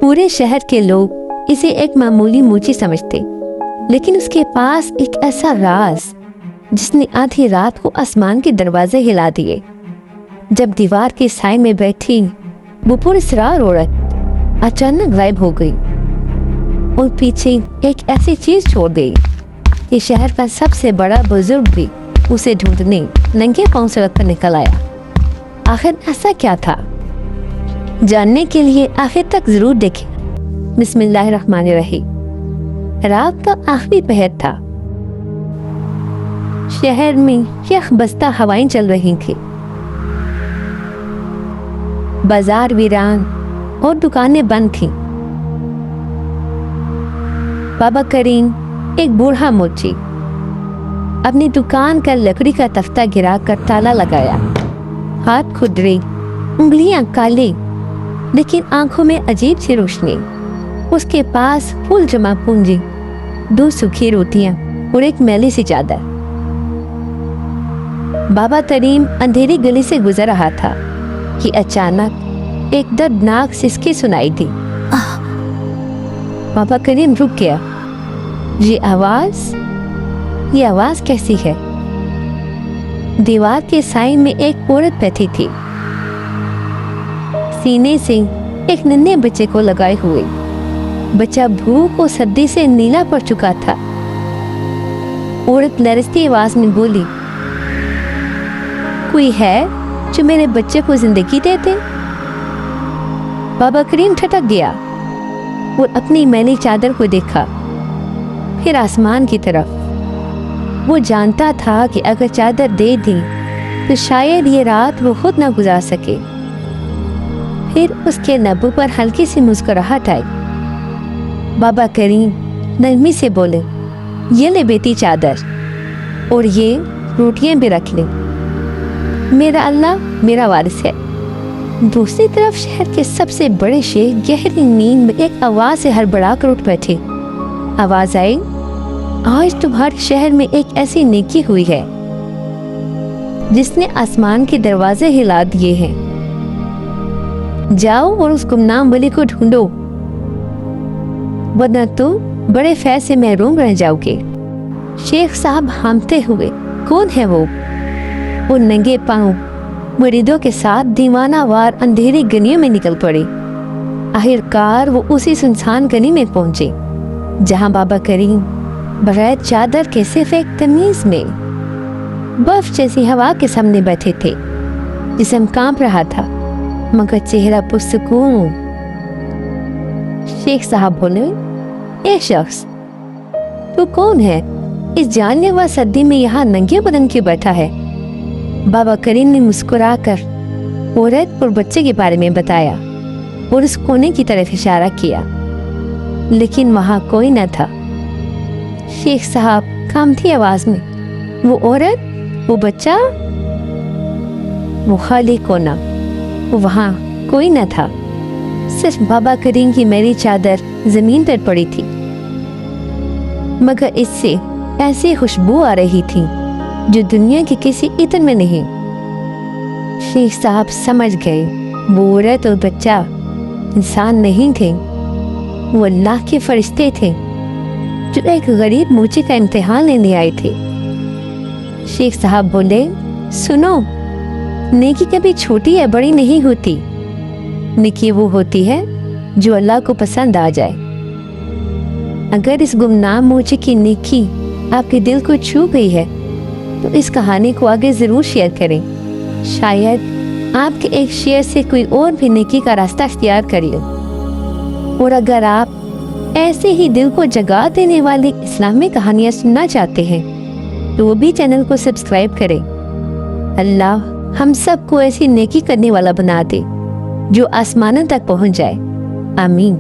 पूरे शहर के लोग इसे एक मामूली मूची समझते, लेकिन उसके पास एक ऐसा राज जिसने आधी रात को आसमान के दरवाजे हिला दिए। जब दीवार के साए में बैठी वो पुरस्कार औरत अचानक गायब हो गई और पीछे एक ऐसी चीज छोड़ गई कि शहर का सबसे बड़ा बुजुर्ग भी उसे ढूंढने नंगे पांव सड़क पर निकल आया। आखिर ऐसा क्या था? जानने के लिए आखिर तक जरूर देखें। बिस्मिल्लाहिर्रहमानिर्रहीम। रात का आखिरी पहर था। शहर में यख बस्ता हवाएं चल रही थी। बाजार वीरान और दुकानें बंद थीं। बाबा करीम, एक बूढ़ा मोची, अपनी दुकान का लकड़ी का तख्ता गिराकर ताला लगाया। हाथ खुदरे, उंगलियां काली, लेकिन आंखों में अजीब सी रोशनी। उसके पास फूल जमा पूंजी, 2 सूखी रोटियां और एक मैली सी चादर। बाबा करीम अंधेरी गली से गुजर रहा था कि अचानक एक दर्दनाक सिसकी सुनाई दी। बाबा करीम रुक गया। ये आवाज कैसी है? दीवार के साए में एक औरत बैठी थी, सीने से एक नन्हे बच्चे को लगाए हुए। बच्चा भूख और सर्दी से नीला पड़ चुका था। औरत लरजती आवाज में बोली, कोई है जो मेरे बच्चे को जिंदगी दे दे? बाबा करीम ठटक गया और अपनी मैली चादर को देखा, फिर आसमान की तरफ। वो जानता था कि अगर चादर दे दी तो शायद ये रात वो खुद ना गुजार सके। फिर उसके लबों पर हल्की सी मुस्कुराहट आई। बाबा करीम नरमी से बोले, ये ले बेटी चादर, और ये रोटियां भी रख ले। मेरा अल्लाह मेरा वारिस है। दूसरी तरफ शहर के सबसे बड़े शेख गहरी नींद में एक आवाज से हड़बड़ा कर उठ बैठे। आवाज आई, आज तुम्हारे शहर में एक ऐसी नेकी हुई है जिसने आसमान के दरवाजे हिला दिए हैं। जाओ और उस गुमनाम वली को ढूंढो, वरना तुम बड़े फैज से महरूम रह जाओगे। शेख साहब हामते हुए, कौन है वो नंगे पांव मुरीदों के साथ दीवानावार अंधेरी गलियों में निकल पड़े। आखिरकार वो उसी सुनसान गली में पहुंचे जहां बाबा करीम बगैर चादर के सिर्फ एक तमीज में बर्फ जैसी हवा के सामने बैठे थे। जिस्म कांप रहा था मगर चेहरा पुरसुकून। शेख साहब बोले, ए शख्स, तू कौन है? इस जानलेवा सर्दी में यहाँ नंगे बदन क्यों बैठा है? बाबा करीम ने मुस्कुराकर औरत और बच्चे के बारे में बताया और उस कोने की तरफ इशारा किया, लेकिन वहां कोई न था। शेख साहब कांपती आवाज में, वो औरत, वो बच्चा, वो खाली कोना, वहां कोई न था। सिर्फ बाबा करीम की मेरी चादर जमीन पर पड़ी थी, मगर इससे ऐसी खुशबू आ रही थी जो दुनिया के किसी इत्र में नहीं। शेख साहब समझ गए वो औरत और बच्चा इंसान नहीं थे, वो अल्लाह के फरिश्ते थे जो एक गरीब मूची का इम्तिहान लेने आए थे। शेख साहब बोले, सुनो, नेकी कभी छोटी या बड़ी नहीं होती। नेकी वो होती है जो अल्लाह को पसंद आ जाए। अगर इस गुमनाम मूची की नेकी आपके दिल को छू गई है तो इस कहानी को आगे जरूर शेयर करें। शायद आपके एक शेयर से कोई और भी नेकी का रास्ता इख्तियार कर ले। और अगर आप ऐसे ही दिल को जगा देने वाली इस्लामी कहानियाँ सुनना चाहते हैं तो वो भी चैनल को सब्सक्राइब करें। अल्लाह हम सबको ऐसी नेकी करने वाला बना दे जो आसमानों तक पहुँच जाए। आमीन।